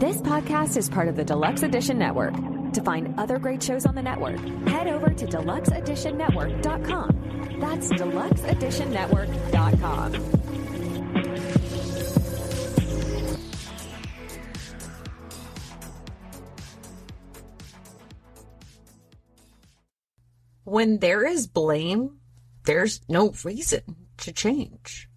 This podcast is part of the Deluxe Edition Network. To find other great shows on the network, head over to deluxeeditionnetwork.com. That's deluxeeditionnetwork.com. When there is blame, there's no reason to change.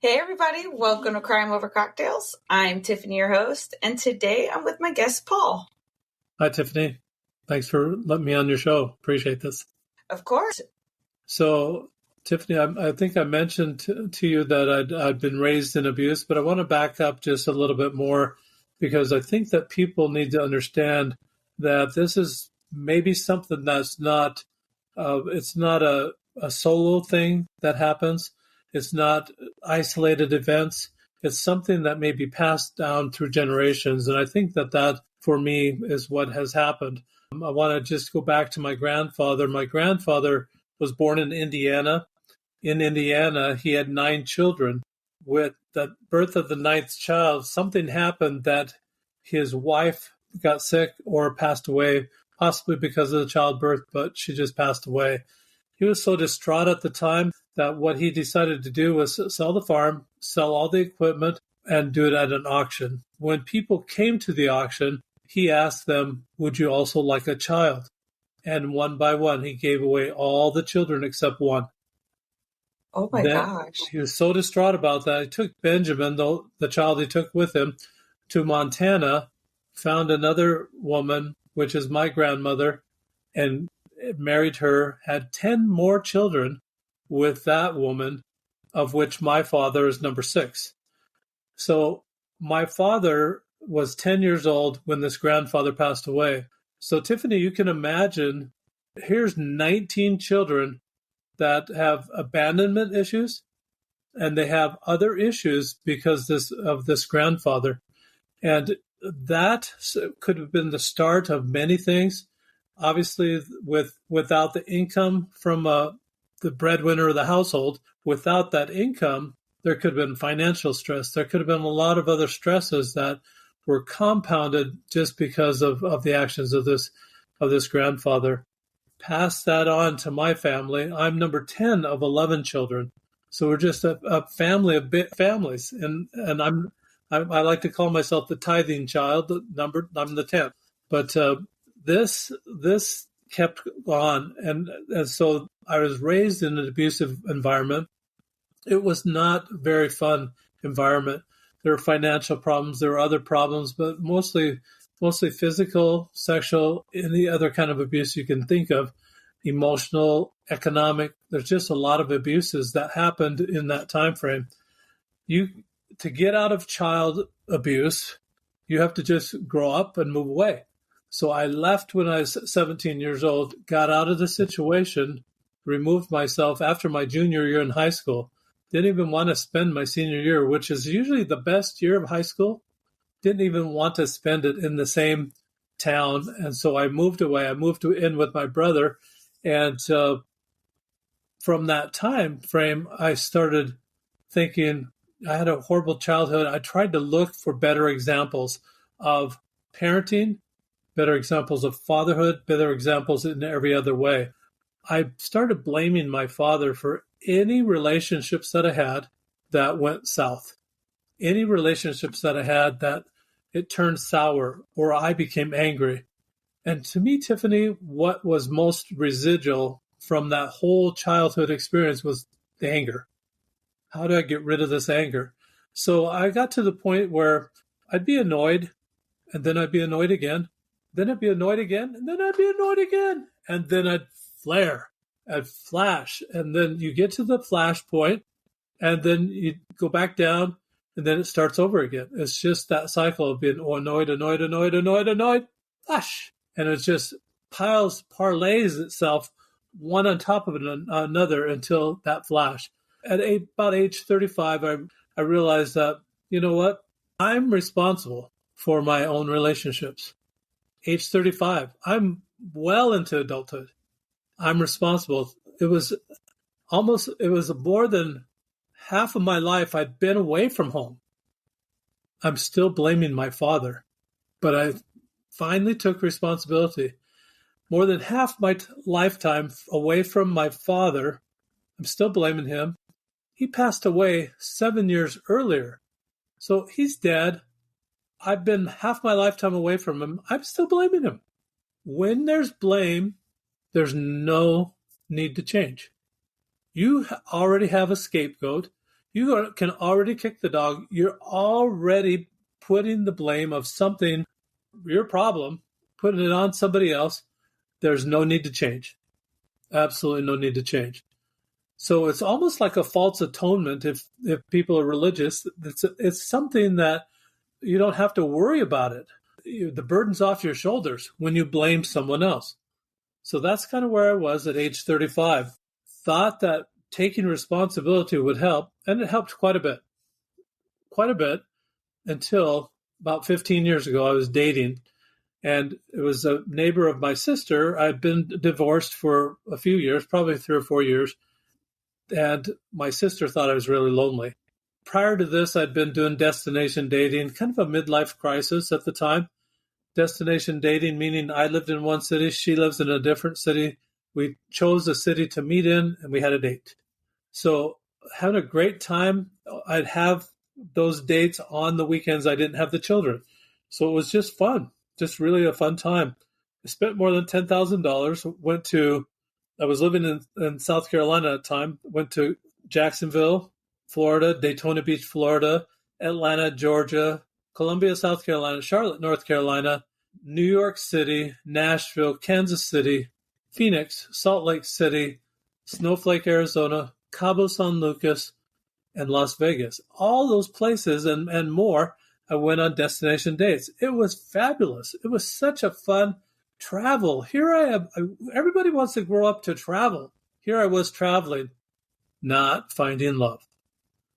Hey everybody, welcome to Crime Over Cocktails. I'm Tiffany, your host, and today I'm with my guest, Paul. Hi, Tiffany. Thanks for letting me on your show. Appreciate this. Of course. So, Tiffany, I think I mentioned to you that I'd been raised in abuse, but I want to back up just a little bit more because I think that people need to understand that this is maybe something that's not, it's not a solo thing that happens. It's not isolated events. It's something that may be passed down through generations. And I think that for me is what has happened. I want to just go back to my grandfather. My grandfather was born in Indiana. In Indiana, he had 9 children. With the birth of the 9th child, something happened that his wife got sick or passed away, possibly because of the childbirth, but she just passed away. He was so distraught at the time that what he decided to do was sell the farm, sell all the equipment, and do it at an auction. When people came to the auction, he asked them, would you also like a child? And one by one, he gave away all the children except one. Oh my gosh. He was so distraught about that. He took Benjamin, the child he took with him, to Montana, found another woman, which is my grandmother, and married her, had 10 more children with that woman, of which my father is number 6. So my father was 10 years old when this grandfather passed away. So Tiffany, you can imagine, here's 19 children that have abandonment issues, and they have other issues because of this grandfather. And that could have been the start of many things. Obviously, without the income from the breadwinner of the household, without that income, there could have been financial stress. There could have been a lot of other stresses that were compounded just because of the actions of this grandfather. Pass that on to my family. I'm number 10 of 11 children, so we're just a family of families, and I like to call myself the tithing child. I'm the 10th, but this kept on, and so I was raised in an abusive environment. It was not a very fun environment. There were financial problems, there were other problems, but mostly physical, sexual, any other kind of abuse you can think of, emotional, economic. There's just a lot of abuses that happened in that time frame. To get out of child abuse, you have to just grow up and move away. So I left when I was 17 years old, got out of the situation, removed myself after my junior year in high school. Didn't even want to spend my senior year, which is usually the best year of high school. Didn't even want to spend it in the same town. And so I moved away. I moved in with my brother. And from that time frame, I started thinking, I had a horrible childhood. I tried to look for better examples of parenting, better examples of fatherhood, better examples in every other way. I started blaming my father for any relationships that I had that went south, any relationships that I had that it turned sour or I became angry. And to me, Tiffany, what was most residual from that whole childhood experience was the anger. How do I get rid of this anger? So I got to the point where I'd be annoyed, and then I'd be annoyed again, then I'd be annoyed again, and then I'd be annoyed again, and then I'd flare, I'd flash, and then you get to the flash point, and then you go back down, and then it starts over again. It's just that cycle of being annoyed, flash, and it just parlays itself one on top of another until that flash. At about age 35, I I realized that, you know what? I'm responsible for my own relationships. Age 35, I'm well into adulthood. I'm responsible. It was more than half of my life I'd been away from home. I'm still blaming my father, but I finally took responsibility. More than half my lifetime away from my father, I'm still blaming him. He passed away 7 years earlier. So he's dead. I've been half my lifetime away from him. I'm still blaming him. When there's blame, there's no need to change. You already have a scapegoat. You can already kick the dog. You're already putting the blame of something, your problem, putting it on somebody else. There's no need to change. Absolutely no need to change. So it's almost like a false atonement if people are religious. It's something that you don't have to worry about it. The burden's off your shoulders when you blame someone else. So that's kind of where I was at age 35. Thought that taking responsibility would help, and it helped quite a bit until about 15 years ago. I was dating, and it was a neighbor of my sister. I'd been divorced for a few years, probably 3 or 4 years, and my sister thought I was really lonely. Prior to this, I'd been doing destination dating, kind of a midlife crisis at the time. Destination dating, meaning I lived in one city, she lives in a different city. We chose a city to meet in, and we had a date. So having a great time. I'd have those dates on the weekends I didn't have the children. So it was just fun, just really a fun time. I spent more than $10,000. I was living in South Carolina at the time, went to Jacksonville, Florida, Daytona Beach, Florida, Atlanta, Georgia, Columbia, South Carolina, Charlotte, North Carolina, New York City, Nashville, Kansas City, Phoenix, Salt Lake City, Snowflake, Arizona, Cabo San Lucas, and Las Vegas. All those places and more, I went on destination dates. It was fabulous. It was such a fun travel. Here I am. Everybody wants to grow up to travel. Here I was traveling, not finding love.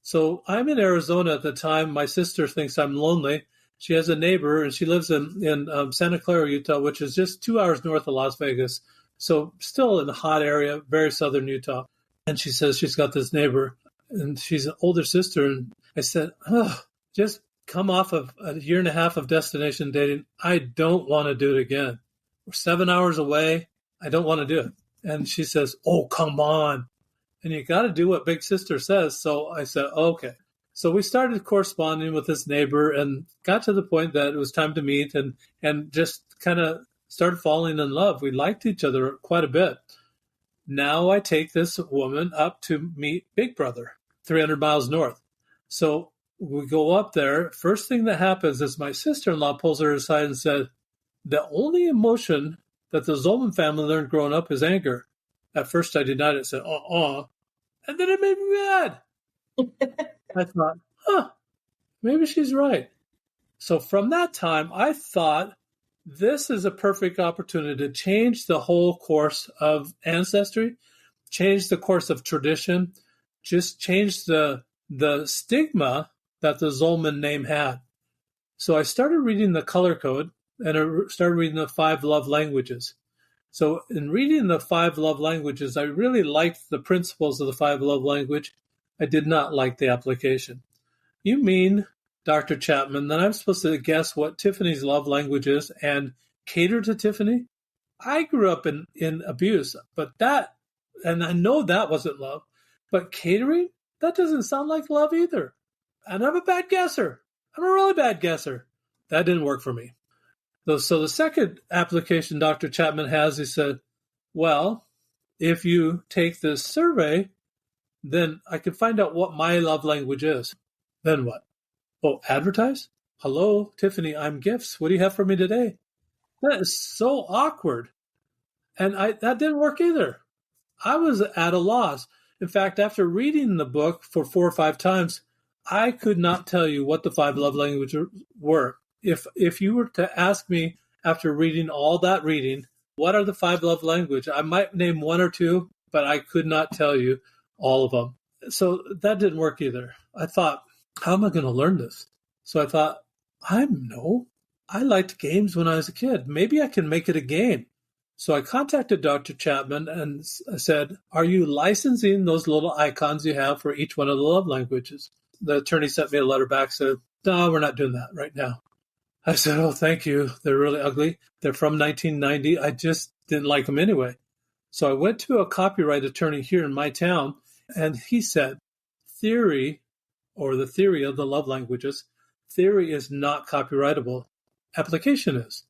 So I'm in Arizona at the time. My sister thinks I'm lonely. She has a neighbor, and she lives in Santa Clara, Utah, which is just 2 hours north of Las Vegas. So still in the hot area, very southern Utah. And she says she's got this neighbor, and she's an older sister. And I said, just come off of a year and a half of destination dating. I don't want to do it again. We're 7 hours away. I don't want to do it. And she says, oh, come on. And you got to do what big sister says. So I said, okay. So we started corresponding with this neighbor and got to the point that it was time to meet and just kind of started falling in love. We liked each other quite a bit. Now I take this woman up to meet Big Brother, 300 miles north. So we go up there. First thing that happens is my sister-in-law pulls her aside and said, the only emotion that the Zolman family learned growing up is anger. At first I denied it, said, and then it made me mad. I thought, maybe she's right. So from that time, I thought this is a perfect opportunity to change the whole course of ancestry, change the course of tradition, just change the stigma that the Zolman name had. So I started reading the color code, and I started reading the 5 love languages. So in reading the 5 love languages, I really liked the principles of the 5 love language. I did not like the application. You mean, Dr. Chapman, that I'm supposed to guess what Tiffany's love language is and cater to Tiffany? I grew up in abuse, and I know that wasn't love, but catering, that doesn't sound like love either. And I'm a bad guesser. I'm a really bad guesser. That didn't work for me. So the second application Dr. Chapman has, he said, well, if you take this survey, then I can find out what my love language is. Then what? Oh, advertise? Hello, Tiffany, I'm gifts. What do you have for me today? That is so awkward. And that didn't work either. I was at a loss. In fact, after reading the book for 4 or 5 times, I could not tell you what the 5 love languages were. If you were to ask me after reading all that reading, what are the 5 love languages? I might name 1 or 2, but I could not tell you all of them. So that didn't work either. I thought, how am I going to learn this? So I thought, I liked games when I was a kid. Maybe I can make it a game. So I contacted Dr. Chapman and said, are you licensing those little icons you have for each one of the love languages? The attorney sent me a letter back, said, no, we're not doing that right now. I said, oh, thank you. They're really ugly. They're from 1990. I just didn't like them anyway. So I went to a copyright attorney here in my town, and he said, theory, or the theory of the love languages, theory is not copyrightable. Application is.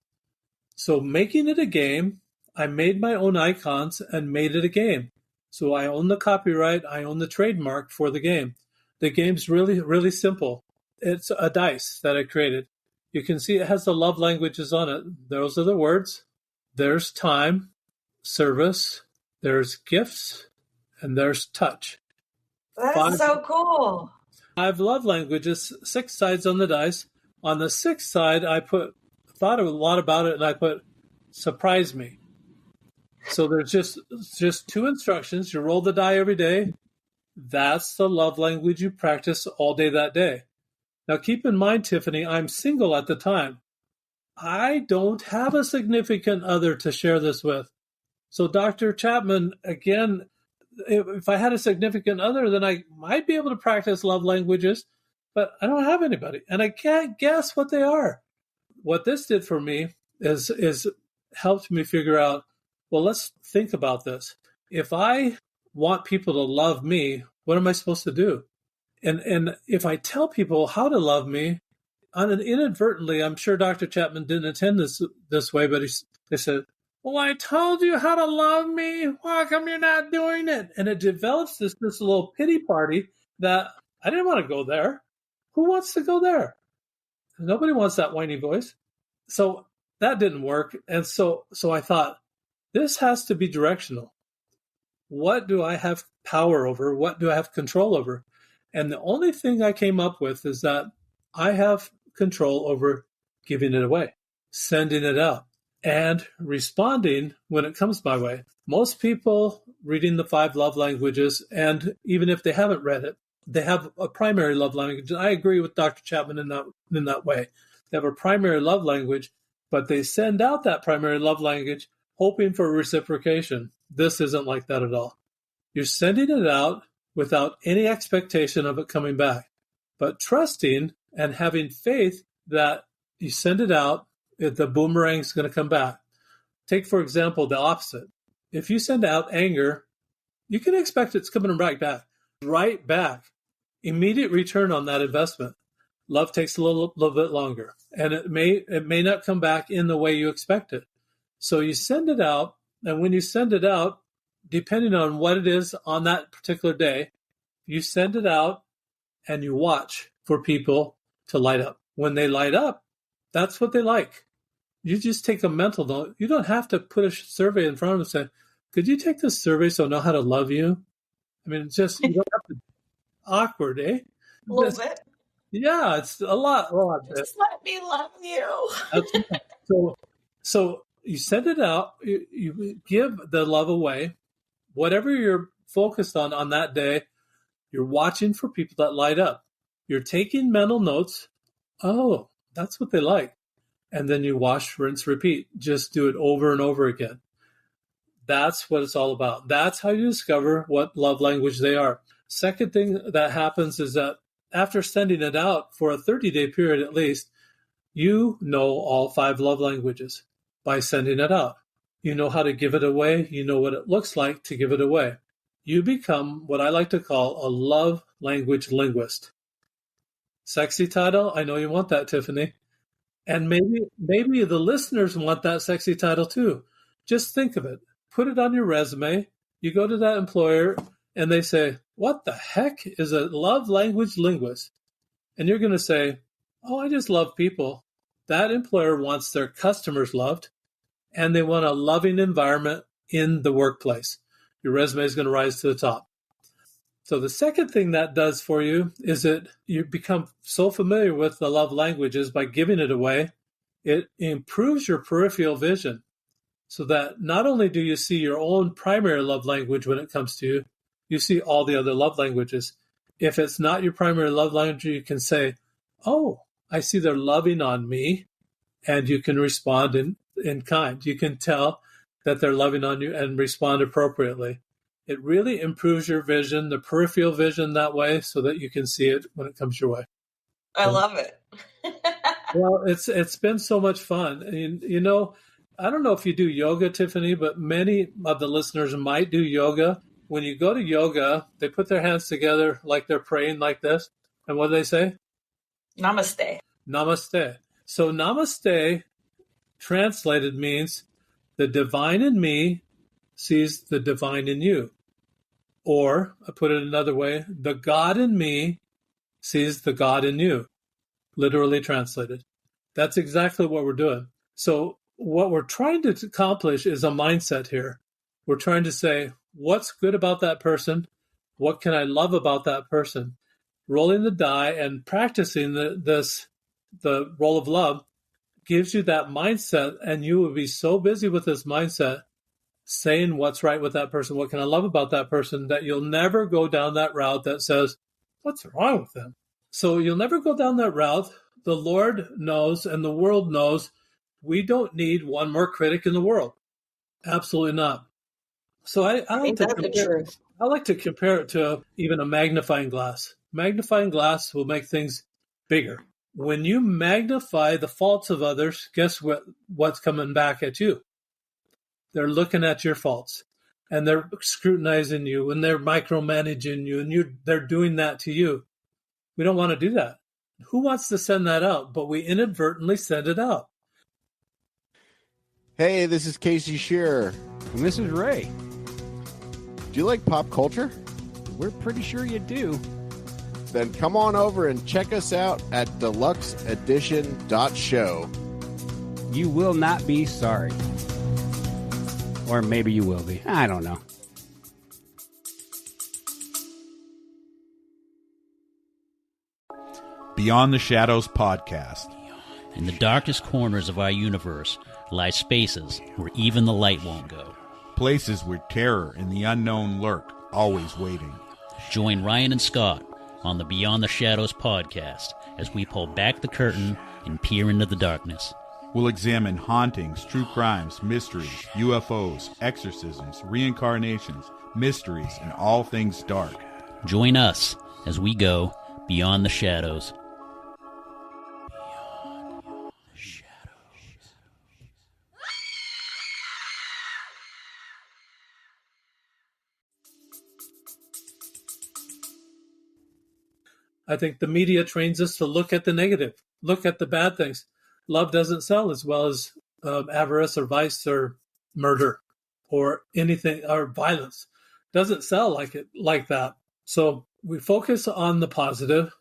So making it a game, I made my own icons and made it a game. So I own the copyright, I own the trademark for the game. The game's really, really simple. It's a dice that I created. You can see it has the love languages on it. Those are the words. There's time, service, there's gifts, and there's touch. That's so cool. 5 love languages, 6 sides on the dice. On the 6th side, I thought a lot about it, and I put surprise me. So there's just 2 instructions. You roll the die every day. That's the love language you practice all day that day. Now, keep in mind, Tiffany, I'm single at the time. I don't have a significant other to share this with. So Dr. Chapman, again, if I had a significant other, then I might be able to practice love languages, but I don't have anybody, and I can't guess what they are. What this did for me is helped me figure out, well, let's think about this. If I want people to love me, what am I supposed to do? And if I tell people how to love me, inadvertently, I'm sure Dr. Chapman didn't intend this way, but they said, well, I told you how to love me. Why come you're not doing it? And it develops this little pity party that I didn't want to go there. Who wants to go there? Nobody wants that whiny voice. So that didn't work. And so I thought, this has to be directional. What do I have power over? What do I have control over? And the only thing I came up with is that I have control over giving it away, sending it out, and responding when it comes my way. Most people reading the 5 love languages, and even if they haven't read it, they have a primary love language. And I agree with Dr. Chapman in that way. They have a primary love language, but they send out that primary love language hoping for reciprocation. This isn't like that at all. You're sending it out without any expectation of it coming back, but trusting and having faith that you send it out, the boomerang is going to come back. Take, for example, the opposite. If you send out anger, you can expect it's coming right back. Immediate return on that investment. Love takes a little bit longer, and it may not come back in the way you expect it. So you send it out, and when you send it out, depending on what it is on that particular day, you send it out and you watch for people to light up. When they light up, that's what they like. You just take a mental note. You don't have to put a survey in front of them and say, could you take this survey so I know how to love you? I mean, you don't have to. Awkward, eh? A little bit. Yeah, it's a lot. Just let me love you. So you send it out, you give the love away. Whatever you're focused on that day, you're watching for people that light up. You're taking mental notes. Oh, that's what they like. And then you wash, rinse, repeat. Just do it over and over again. That's what it's all about. That's how you discover what love language they are. Second thing that happens is that after sending it out for a 30-day period at least, you know all 5 love languages by sending it out. You know how to give it away. You know what it looks like to give it away. You become what I like to call a love language linguist. Sexy title? I know you want that, Tiffany. And maybe the listeners want that sexy title too. Just think of it. Put it on your resume. You go to that employer and they say, what the heck is a love language linguist? And you're going to say, oh, I just love people. That employer wants their customers loved, and they want a loving environment in the workplace. Your resume is going to rise to the top. So the second thing that does for you is that you become so familiar with the love languages by giving it away, it improves your peripheral vision so that not only do you see your own primary love language when it comes to you, you see all the other love languages. If it's not your primary love language, you can say, oh, I see they're loving on me, and you can respond in kind. You can tell that they're loving on you and respond appropriately. It really improves your vision, the peripheral vision that way, so that you can see it when it comes your way. I love it. Well, it's been so much fun. And, I don't know if you do yoga, Tiffany, but many of the listeners might do yoga. When you go to yoga, they put their hands together like they're praying like this. And what do they say? Namaste. Namaste. So namaste translated means the divine in me sees the divine in you. Or, I put it another way, the God in me sees the God in you, literally translated. That's exactly what we're doing. So what we're trying to accomplish is a mindset here. We're trying to say, what's good about that person? What can I love about that person? Rolling the die and practicing the role of love gives you that mindset, and you will be so busy with this mindset, saying what's right with that person, what can I love about that person, that you'll never go down that route that says, what's wrong with them? So you'll never go down that route. The Lord knows and the world knows we don't need one more critic in the world. Absolutely not. So I like to compare it to even a magnifying glass. Magnifying glass will make things bigger. When you magnify the faults of others, guess what's coming back at you? They're looking at your faults, and they're scrutinizing you, and they're micromanaging you, and they're doing that to you. We don't want to do that. Who wants to send that out? But we inadvertently send it out. Hey, this is Casey Shearer. And this is Ray. Do you like pop culture? We're pretty sure you do. Then come on over and check us out at deluxeedition.show. You will not be sorry. Or maybe you will be. I don't know. Beyond the Shadows podcast. In the darkest corners of our universe lie spaces where even the light won't go. Places where terror and the unknown lurk, always waiting. Join Ryan and Scott on the Beyond the Shadows podcast as we pull back the curtain and peer into the darkness. We'll examine hauntings, true crimes, mysteries, UFOs, exorcisms, reincarnations, mysteries, and all things dark. Join us as we go beyond the shadows. I think the media trains us to look at the negative, look at the bad things. Love doesn't sell as well as avarice or vice or murder or anything, or violence. Doesn't sell like that. So we focus on the positive,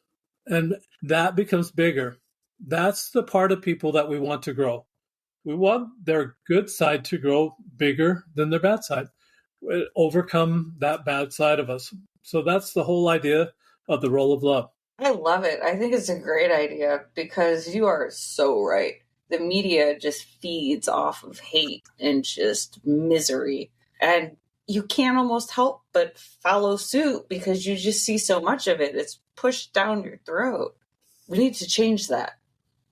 and that becomes bigger. That's the part of people that we want to grow. We want their good side to grow bigger than their bad side. Overcome that bad side of us. So that's the whole idea of the role of love. I love it. I think it's a great idea because you are so right. The media just feeds off of hate and just misery. And you can't almost help but follow suit because you just see so much of it. It's pushed down your throat. We need to change that.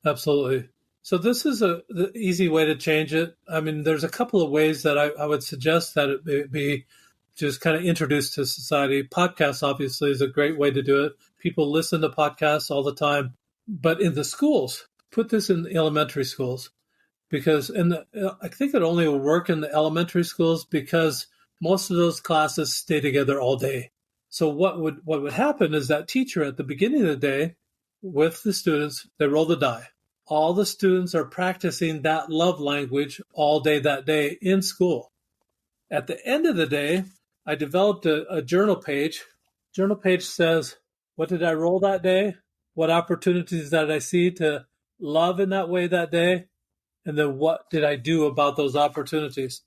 Absolutely. So this is the easy way to change it. I mean, there's a couple of ways that I would suggest that it be just kind of introduced to society. Podcasts, obviously, is a great way to do it. People listen to podcasts all the time. But in the schools, put this in the elementary schools, because I think it only will work in the elementary schools because most of those classes stay together all day. So what would happen is that teacher at the beginning of the day with the students, they roll the die. All the students are practicing that love language all day that day in school. At the end of the day, I developed a journal page. Journal page says, what did I roll that day? What opportunities did I see to love in that way that day? And then what did I do about those opportunities?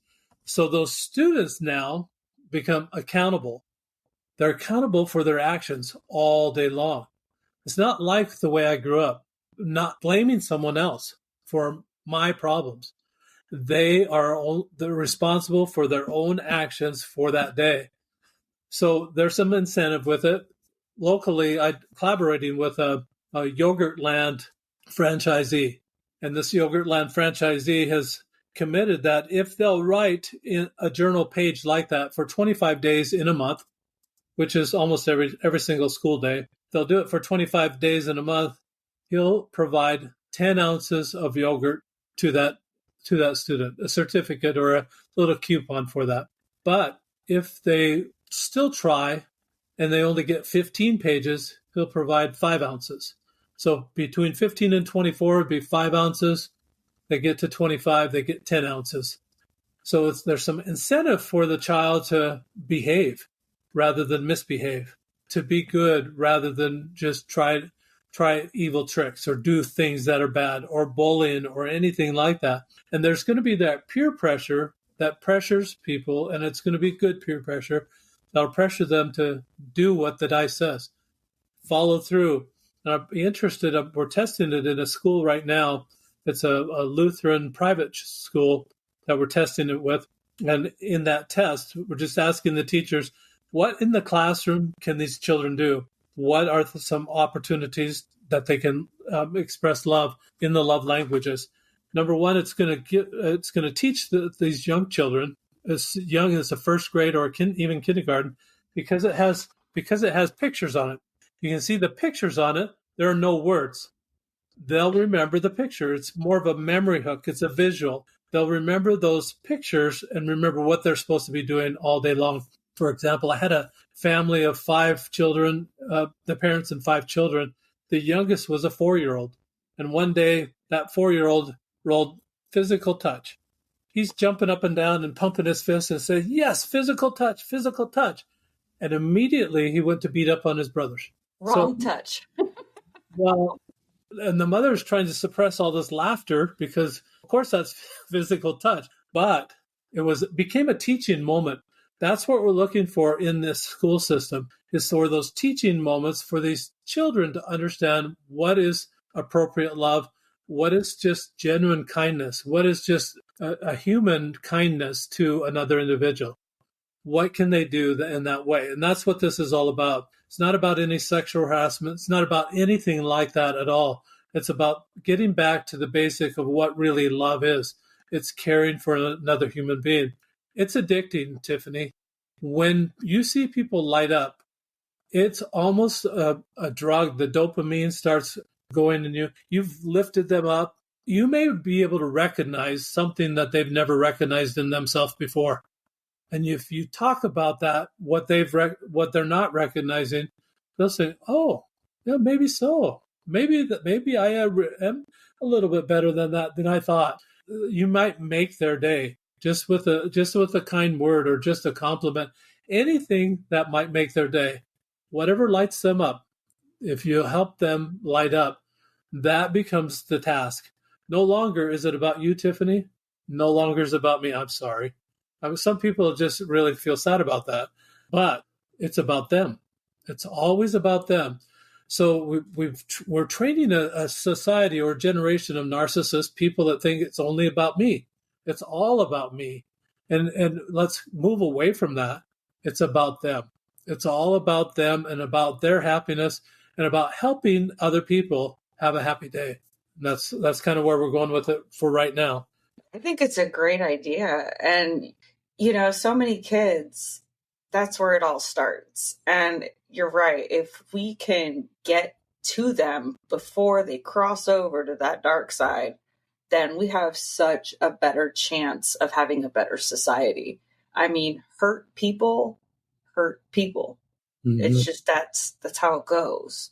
So those students now become accountable. They're accountable for their actions all day long. It's not like the way I grew up, not blaming someone else for my problems. They're responsible for their own actions for that day. So there's some incentive with it. locally, I'm collaborating with a Yogurtland franchisee. And this Yogurtland franchisee has committed that if they'll write in a journal page like that for 25 days in a month, which is almost every single school day, they'll do it for 25 days in a month, he'll provide 10 ounces of yogurt to that student, a certificate or a little coupon for that. But if they still try and they only get 15 pages, he'll provide 5 ounces. So between 15 and 24 would be 5 ounces. They get to 25, they get 10 ounces. So there's some incentive for the child to behave rather than misbehave, to be good rather than just try evil tricks or do things that are bad or bullying or anything like that. And there's going to be that peer pressure that pressures people, and it's going to be good peer pressure that'll pressure them to do what the dice says, follow through. And I'd be interested, we're testing it in a school right now. It's a Lutheran private school that we're testing it with. And in that test, we're just asking the teachers, what in the classroom can these children do? What are some opportunities that they can express love in the love languages? Number one, it's going to teach these young children, as young as the first grade or even kindergarten, because it has pictures on it. You can see the pictures on it. There are no words. They'll remember the picture. It's more of a memory hook. It's a visual. They'll remember those pictures and remember what they're supposed to be doing all day long. For example, I had a family of 5 children, the parents and 5 children. The youngest was a 4-year-old. And one day, that 4-year-old rolled physical touch. He's jumping up and down and pumping his fist and saying, yes, physical touch, physical touch. And immediately he went to beat up on his brothers. Wrong touch. Well, and the mother's trying to suppress all this laughter because, of course, that's physical touch. But it became a teaching moment. That's what we're looking for in this school system, is for those teaching moments for these children to understand what is appropriate love, what is just genuine kindness, what is just a human kindness to another individual. What can they do in that way? And that's what this is all about. It's not about any sexual harassment. It's not about anything like that at all. It's about getting back to the basic of what really love is. It's caring for another human being. It's addicting, Tiffany. When you see people light up, it's almost a drug. The dopamine starts going in you. You've lifted them up. You may be able to recognize something that they've never recognized in themselves before. And if you talk about that, what they're not recognizing, they'll say, "Oh, yeah, maybe so. Maybe I am a little bit better than I thought." You might make their day just with a kind word or just a compliment. Anything that might make their day, whatever lights them up. If you help them light up, that becomes the task. No longer is it about you, Tiffany. No longer is it about me. I'm sorry. Some people just really feel sad about that, but it's about them. It's always about them. So we're training a society or a generation of narcissists, people that think it's only about me. It's all about me. And let's move away from that. It's about them. It's all about them and about their happiness and about helping other people have a happy day. And that's kind of where we're going with it for right now. I think it's a great idea. And, so many kids, that's where it all starts. And you're right. If we can get to them before they cross over to that dark side, then we have such a better chance of having a better society. I mean, hurt people. Mm-hmm. It's just that's how it goes.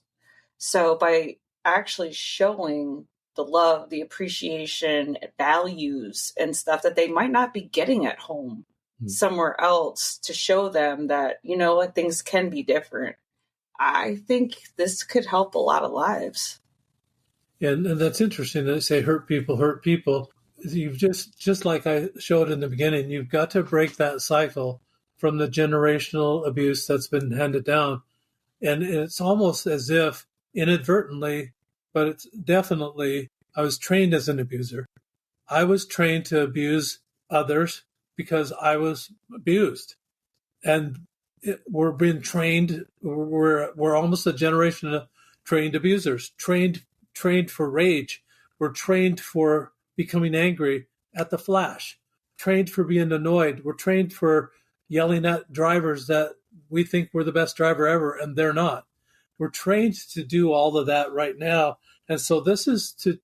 So by actually showing the love, the appreciation, values, and stuff that they might not be getting at home, somewhere else, to show them that, things can be different. I think this could help a lot of lives. And that's interesting that they say hurt people. You've just like I showed in the beginning, you've got to break that cycle from the generational abuse that's been handed down. And it's almost as if inadvertently, but it's definitely, I was trained as an abuser. I was trained to abuse others because I was abused. And we're being trained. We're almost a generation of trained abusers, trained for rage. We're trained for becoming angry at the flash, trained for being annoyed. We're trained for yelling at drivers that we think we're the best driver ever, and they're not. We're trained to do all of that right now. And so this is to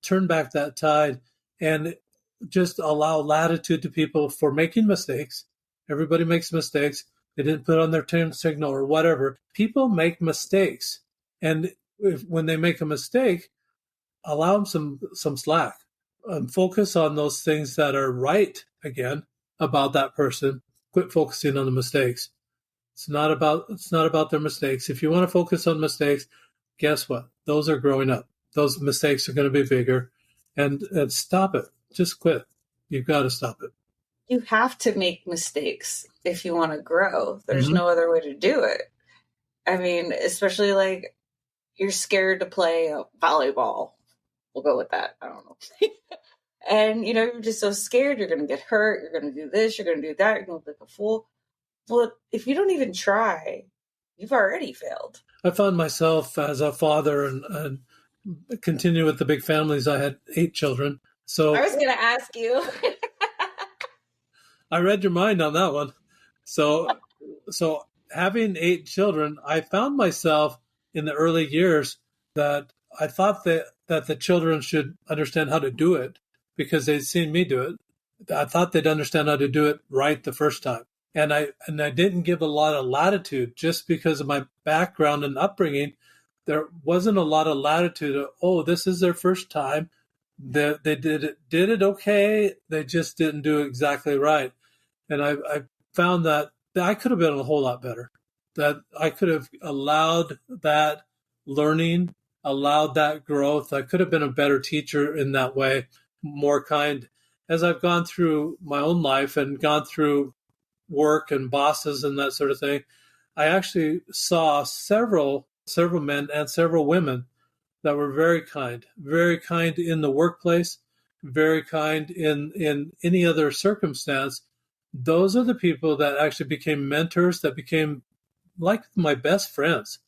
turn back that tide and just allow latitude to people for making mistakes. Everybody makes mistakes. They didn't put on their turn signal or whatever. People make mistakes. And when they make a mistake, allow them some slack and focus on those things that are right again about that person. Quit focusing on the mistakes. It's not about their mistakes. If you want to focus on mistakes, guess what? Those are growing up. Those mistakes are going to be bigger. And stop it. Just quit. You've got to stop it. You have to make mistakes if you want to grow. There's no other way to do it. I mean, especially like you're scared to play volleyball. We'll go with that. I don't know. And, you're just so scared. You're going to get hurt. You're going to do this. You're going to do that. You're going to look like a fool. Well, if you don't even try, you've already failed. I found myself as a father and continue with the big families. I had 8 children. So I was going to ask you. I read your mind on that one. So having 8 children, I found myself in the early years that I thought that the children should understand how to do it because they'd seen me do it. I thought they'd understand how to do it right the first time. And I didn't give a lot of latitude just because of my background and upbringing. There wasn't a lot of latitude. This is their first time. They did it okay. They just didn't do it exactly right. And I found that I could have been a whole lot better. That I could have allowed that learning, allowed that growth. I could have been a better teacher in that way, more kind. As I've gone through my own life and gone through work and bosses and that sort of thing, I actually saw several men and several women that were very kind in the workplace, very kind in any other circumstance. Those are the people that actually became mentors, that became like my best friends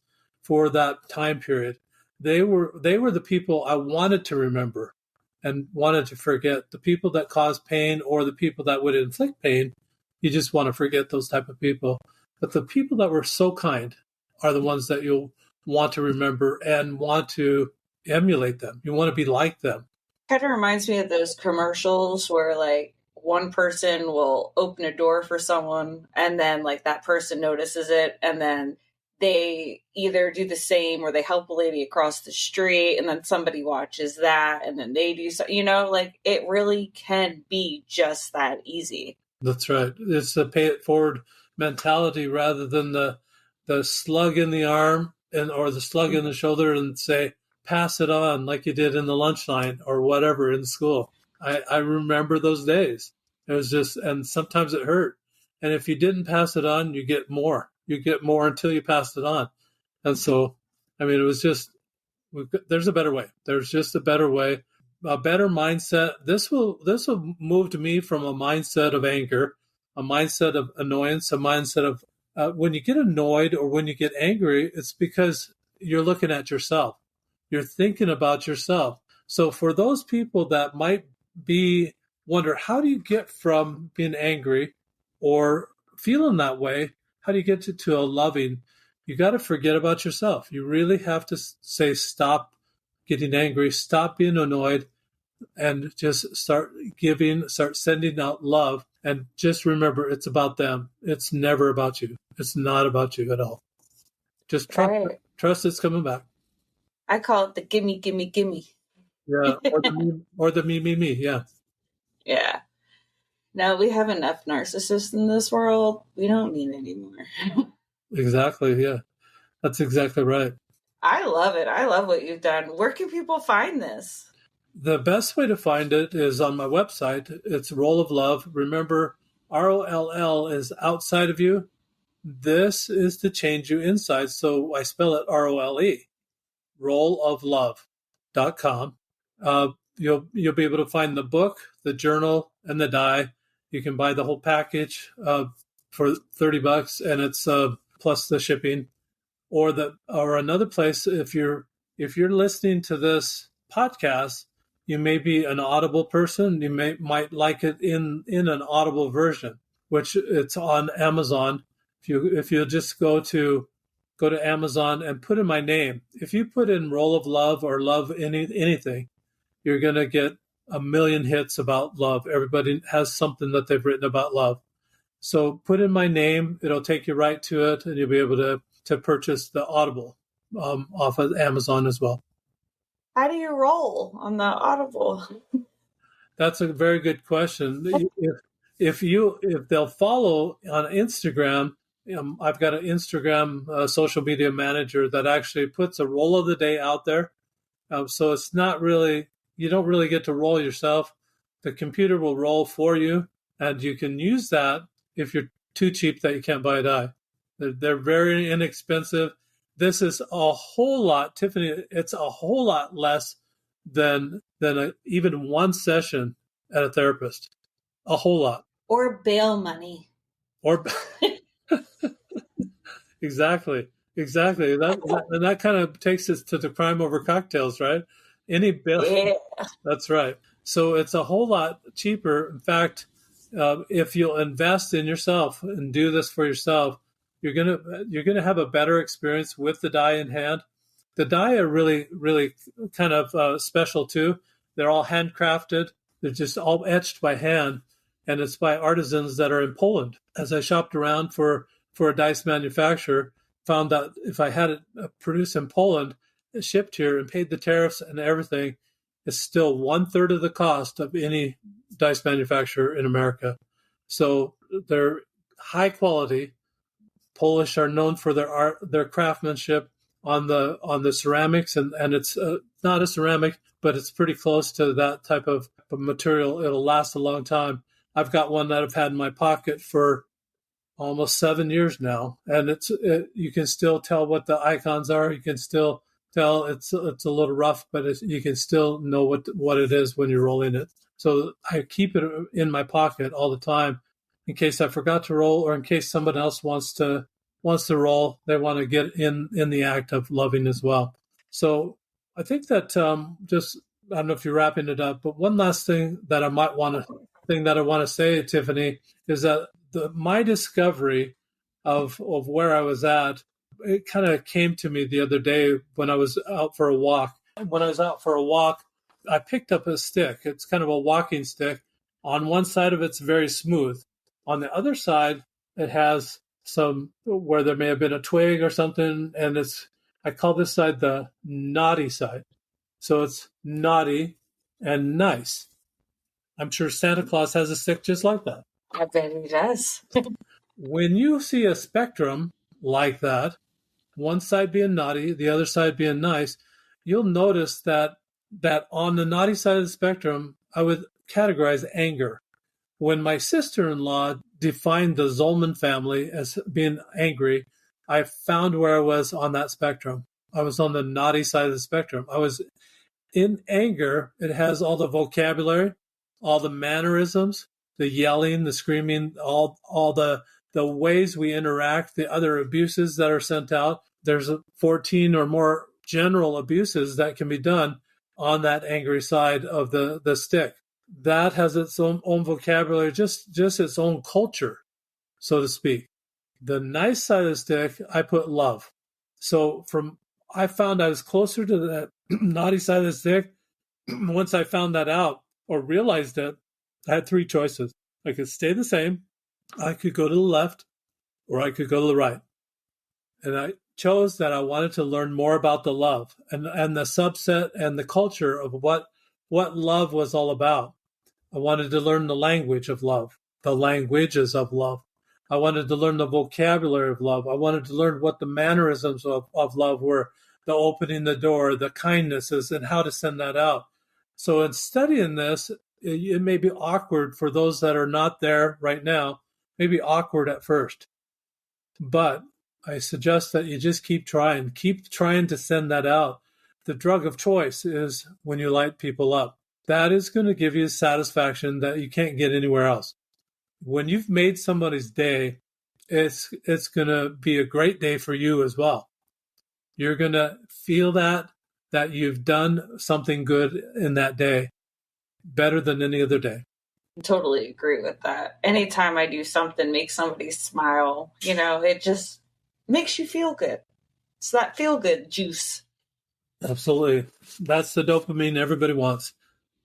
for that time period. They were the people I wanted to remember and wanted to forget. The people that caused pain or the people that would inflict pain, you just want to forget those type of people. But the people that were so kind are the ones that you'll want to remember and want to emulate them. You want to be like them. Kind of reminds me of those commercials where like one person will open a door for someone and then like that person notices it and then they either do the same or they help a lady across the street and then somebody watches that and then they do so, like it really can be just that easy. That's right. It's the pay it forward mentality rather than the slug in the arm or the slug in the shoulder and say, pass it on like you did in the lunch line or whatever in school. I remember those days. It was just, and sometimes it hurt. And if you didn't pass it on, you get more. You get more until you pass it on. And so, I mean, it was just, there's a better way. There's just a better way. A better mindset. This will move to me from a mindset of anger, a mindset of annoyance, a mindset of when you get annoyed or when you get angry, it's because you're looking at yourself. You're thinking about yourself. So for those people that might wonder, how do you get from being angry or feeling that way? How do you get to a loving? You got to forget about yourself. You really have to say, stop getting angry, stop being annoyed, and just start sending out love. And just remember, it's about them. It's never about you. It's not about you at all. Just trust it's coming back. I call it the gimme, gimme, gimme. Yeah, or the me, me, me. Yeah. Yeah. Now we have enough narcissists in this world. We don't need any more. Exactly. Yeah. That's exactly right. I love it. I love what you've done. Where can people find this? The best way to find it is on my website. It's Roll of Love. Remember, ROLL is outside of you. This is to change you inside. So I spell it ROLE. rolloflove.com. You'll be able to find the book, the journal, and the die. You can buy the whole package. for $30, and it's plus the shipping. Or another place, if you're listening to this podcast, you may be an Audible person. You might like it in an Audible version, which it's on Amazon. If you just go to Amazon and put in my name, if you put in Roll of Love or Love anything, you're going to get a million hits about love. Everybody has something that they've written about love. So put in my name, it'll take you right to it, and you'll be able to purchase the Audible off of Amazon as well. How do you roll on the Audible? That's a very good question. If they'll follow on Instagram, I've got an Instagram social media manager that actually puts a roll of the day out there. So it's not really, you don't really get to roll yourself. The computer will roll for you, and you can use that if you're too cheap that you can't buy a die. They're very inexpensive. This is a whole lot, Tiffany, it's a whole lot less than even one session at a therapist. A whole lot. Or bail money. Or Exactly. That kind of takes us to the crime over cocktails, right? Any bill. Yeah. That's right. So it's a whole lot cheaper. In fact, if you'll invest in yourself and do this for yourself, you're gonna have a better experience with the die in hand. The die are really kind of special too. They're all handcrafted. They're just all etched by hand, and it's by artisans that are in Poland. As I shopped around for a dice manufacturer, found that if I had it produced in Poland, shipped here, and paid the tariffs and everything, it's still 1/3 of the cost of any dice manufacturer in America. So they're high quality. Polish are known for their art, their craftsmanship on the ceramics, and it's not a ceramic, but it's pretty close to that type of material. It'll last a long time. I've got one that I've had in my pocket for almost 7 years now, and you can still tell what the icons are. You can still tell it's a little rough, but you can still know what it is when you're rolling it. So I keep it in my pocket all the time in case I forgot to roll, or in case someone else wants to roll. They want to get in the act of loving as well. So I think that I don't know if you're wrapping it up, but one last thing that I want to say, Tiffany, is that my discovery of where I was at, it kind of came to me the other day when I was out for a walk. When I was out for a walk, I picked up a stick. It's kind of a walking stick. On one side of it's very smooth. On the other side, it has some where there may have been a twig or something, and I call this side the naughty side. So it's naughty and nice. I'm sure Santa Claus has a stick just like that. I bet he does. When you see a spectrum like that, one side being naughty, the other side being nice, you'll notice that on the naughty side of the spectrum, I would categorize anger. When my sister-in-law defined the Zolman family as being angry, I found where I was on that spectrum. I was on the naughty side of the spectrum. I was in anger. It has all the vocabulary, all the mannerisms, the yelling, the screaming, all the ways we interact, the other abuses that are sent out. There's 14 or more general abuses that can be done on that angry side of the stick. That has its own vocabulary, just its own culture, so to speak. The nice side of the stick, I put love. So I found I was closer to that naughty side of the stick. Once I found that out or realized it, I had 3 choices. I could stay the same, I could go to the left, or I could go to the right. And I chose that I wanted to learn more about the love and the subset and the culture of what love was all about. I wanted to learn the language of love, the languages of love. I wanted to learn the vocabulary of love. I wanted to learn what the mannerisms of love were, the opening the door, the kindnesses, and how to send that out. So in studying this, it may be awkward for those that are not there right now, maybe awkward at first. But I suggest that you just keep trying to send that out. The drug of choice is when you light people up. That is going to give you satisfaction that you can't get anywhere else. When you've made somebody's day it's going to be a great day for you as well. You're going to feel that you've done something good in that day, better than any other day. Totally agree with that. Anytime I do something, make somebody smile, it just makes you feel good. It's that feel good juice. Absolutely. That's the dopamine everybody wants.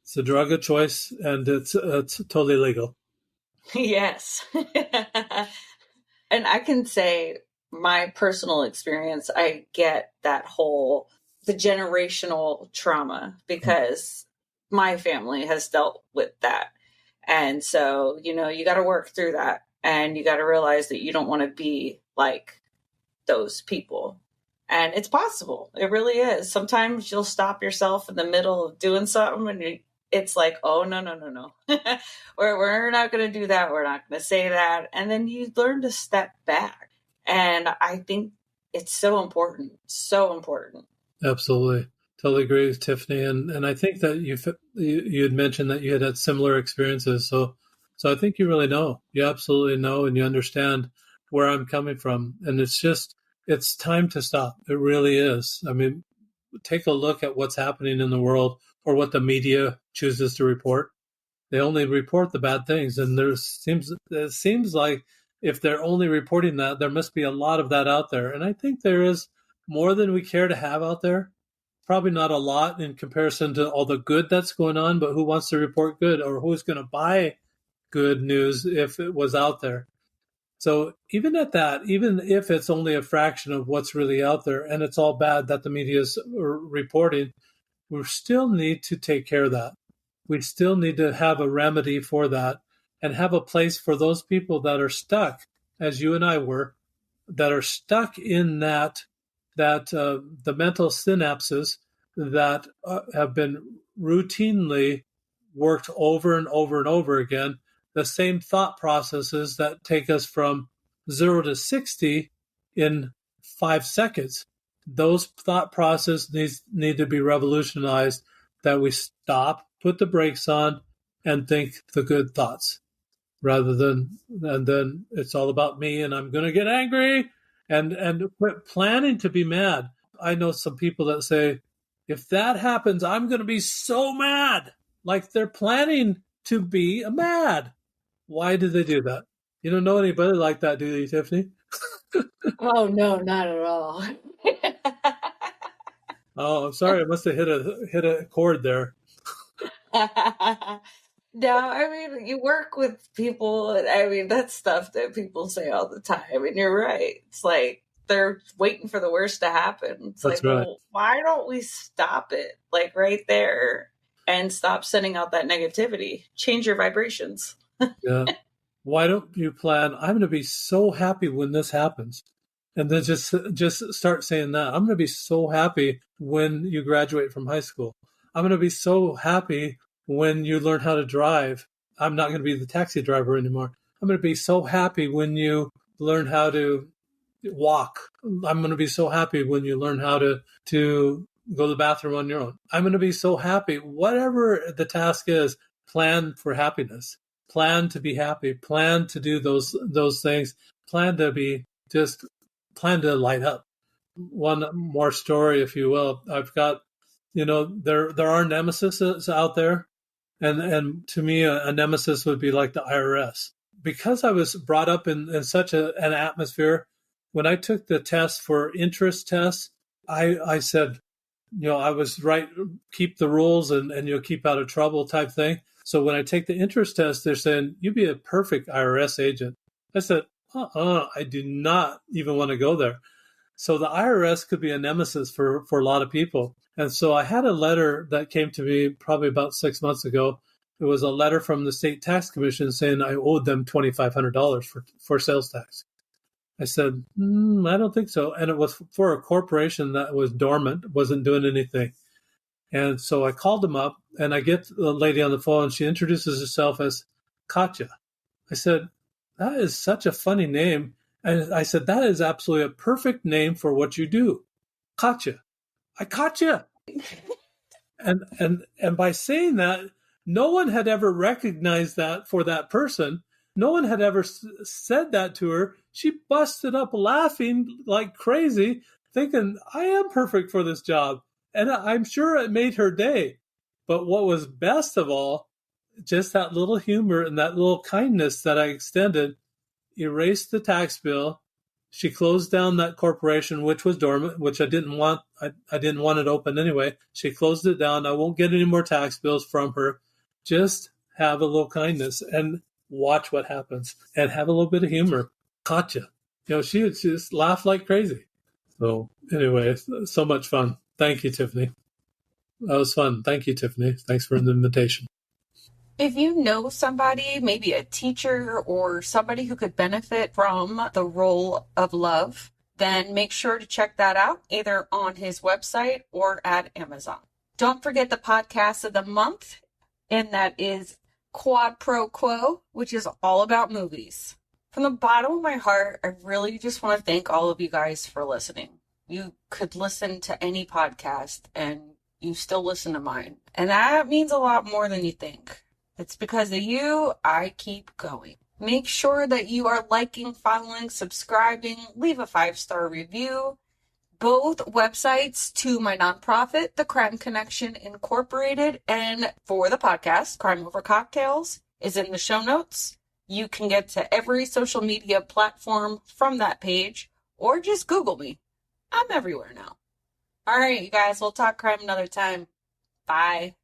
It's a drug of choice, and it's totally legal. Yes. And I can say my personal experience, I get that the generational trauma because my family has dealt with that. And so, you got to work through that, and you got to realize that you don't want to be like those people. And it's possible. It really is. Sometimes you'll stop yourself in the middle of doing something and it's like, oh, no. we're not going to do that. We're not going to say that. And then you learn to step back. And I think it's so important. So important. Absolutely. Totally agree with Tiffany. And I think that you had mentioned that you had similar experiences. So I think you really know. You absolutely know, and you understand where I'm coming from. And it's time to stop. It really is. I mean, take a look at what's happening in the world or what the media chooses to report. They only report the bad things. And it seems like if they're only reporting that, there must be a lot of that out there. And I think there is more than we care to have out there. Probably not a lot in comparison to all the good that's going on, but who wants to report good, or who's going to buy good news if it was out there? So even at that, even if it's only a fraction of what's really out there and it's all bad that the media is reporting, we still need to take care of that. We still need to have a remedy for that and have a place for those people that are stuck, as you and I were, that are stuck in that the mental synapses that have been routinely worked over and over and over again, the same thought processes that take us from 0 to 60 in 5 seconds. Those thought processes need to be revolutionized, that we stop, put the brakes on, and think the good thoughts, rather than, and then it's all about me and I'm going to get angry and quit planning to be mad. I know some people that say, if that happens, I'm going to be so mad. Like they're planning to be mad. Why do they do that? You don't know anybody like that, do you, Tiffany? Oh, no, not at all. Oh, I'm sorry. I must have hit a chord there. No, I mean, you work with people. I mean, that's stuff that people say all the time. And you're right. It's like they're waiting for the worst to happen. It's That's like, right. well, why don't we stop it? Like right there and stop sending out that negativity. Change your vibrations. Yeah. Why don't you plan, I'm going to be so happy when this happens. And then just start saying that. I'm going to be so happy when you graduate from high school. I'm going to be so happy when you learn how to drive. I'm not going to be the taxi driver anymore. I'm going to be so happy when you learn how to walk. I'm going to be so happy when you learn how to go to the bathroom on your own. I'm going to be so happy. Whatever the task is, plan for happiness. Plan to be happy. Plan to do those things. Plan to light up. One more story, if you will. I've got, there are nemesis out there. And to me, a nemesis would be like the IRS. Because I was brought up in such an atmosphere, when I took the test for interest tests, I said, I was right, keep the rules and you'll keep out of trouble type thing. So when I take the interest test, they're saying, you'd be a perfect IRS agent. I said, I do not even want to go there. So the IRS could be a nemesis for a lot of people. And so I had a letter that came to me probably about 6 months ago. It was a letter from the state tax commission saying I owed them $2,500 for sales tax. I said, I don't think so. And it was for a corporation that was dormant, wasn't doing anything. And so I called them up and I get the lady on the phone. She introduces herself as Katya. I said, that is such a funny name. And I said, that is absolutely a perfect name for what you do. Katya. I caught you. And by saying that, no one had ever recognized that for that person. No one had ever said that to her. she busted up laughing like crazy, thinking, I am perfect for this job. And I'm sure it made her day. But what was best of all, just that little humor and that little kindness that I extended erased the tax bill. She closed down that corporation, which was dormant, which I didn't want. I didn't want it open anyway. She closed it down. I won't get any more tax bills from her. Just have a little kindness and watch what happens, and have a little bit of humor. Caught you. She would just laugh like crazy. So anyway, so much fun. Thank you, Tiffany. That was fun. Thank you, Tiffany. Thanks for the invitation. If you know somebody, maybe a teacher or somebody who could benefit from the role of love, then make sure to check that out either on his website or at Amazon. Don't forget the podcast of the month, and that is Quad Pro Quo, which is all about movies. From the bottom of my heart, I really just want to thank all of you guys for listening. You could listen to any podcast and you still listen to mine. And that means a lot more than you think. It's because of you, I keep going. Make sure that you are liking, following, subscribing, leave a 5-star review. Both websites to my nonprofit, The Crime Connection Incorporated, and for the podcast, Crime Over Cocktails, is in the show notes. You can get to every social media platform from that page, or just Google me. I'm everywhere now. All right, you guys, we'll talk crime another time. Bye.